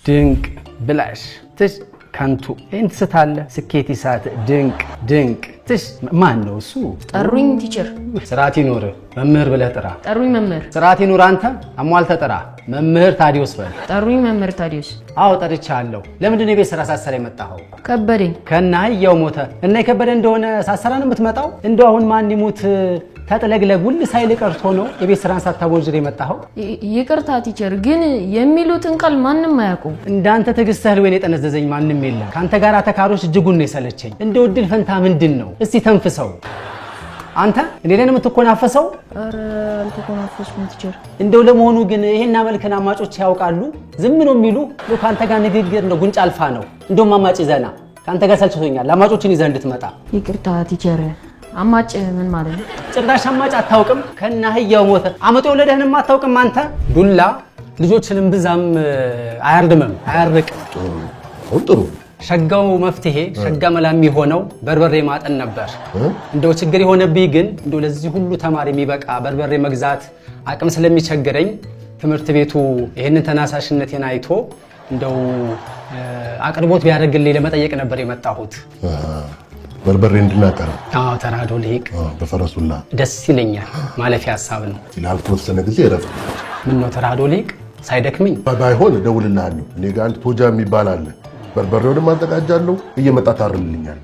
ድንቅ ብላሽ ትሽ ካንቱ እንት ስታለ ስኬት ይሳት ድንቅ ትሽ ማን ነው እሱ ጠሩኝ ቲቸር ስርዓት ይኖር መምህር ብለህ ጥራ ጠሩኝ መምህር ስርዓት ይኖር አንተ አሟልተ ጥራ መምህር ታዲዮስ በል ጠሩኝ መምህር ታዲዮስ አው ጠርቻለሁ ለምንድን ነው ቤት ስራ ሳሰረ የመጣኸው ከበደኝ ከናህያው ሞተ እና የከበደ እንደሆነ ሳሰራ ነው የምትመጣው እንደው አሁን ማን ይሙት ተጥለግለግ ሁሉ ሳይል ቀርቶ ነው የቤት ስራን ሳታቦጅር የመጣኸው ይቅርታ ቲቸር ግን የሚሉትን ቃል ማንንም አያውቁም እንዳንተ ተግስተህ ወይ የጠነዘዘኝ ማንንም የለም ካንተ ጋር ተካሮች እጅጉን ነው የሰለቸኝ እንደው ድል ፈንታ ምንድነው እስቲ ተንፍሰው አንተ እኔ ለኔ የምትኮናፈሰው አረ አልተኮናፈስኩም ቲቸር እንደው ለመሆኑ ግን ይሄና መልከና አማጮች ያውቃሉ ዝም ነው የሚሉ ነው ካንተ ጋር ንግግር ነው ጉንጭ አልፋ ነው እንደው ማማጭ ዘና ካንተ ጋር ሰልችቶኛል አማጮችን ይዘህ እንድትመጣ ይቅርታ ቲቸር አማጭ ምን ማለት ነው ጭራሽ አማጭ አታውቅም ከናህያው ሞተ አመጡ ወለደህንም አታውቅም አንተ ዱላ ልጆችንም ብዛም አያርድምም አያርቅ ጥሩ ሸጋው መፍትሄ ሸጋ መላም የሆነው በርበሬ ማጠን ነበር እንደው ችግር የሆነብኝ ግን እንደው ለዚህ ሁሉ ተማሪ የሚበቃ በርበሬ መግዛት አቅም ስለሚቸገረኝ ትምህርት ቤቱ ይሄንን ተናሳሽነቴን አይቶ እንደው አቅርቦት ቢያደርግልኝ ለመጠየቅ ነበር የመጣሁት በርበሬ እንድናቀር አዎ ተራዶ ልሂቅ በፈረሱላ ደስ ይለኛል ማለፊያ ሐሳብ ነው ይላል ተወሰነ ጊዜ ረፍ ምን ነው ተራዶ ልሂቅ ሳይደክምኝ ባይሆን ደውልልሃለሁ እኔ ጋር አንድ ቶጃ የሚባል አለ በርበሬውንም አዘጋጃለሁ እየመጣ ታርልልኛል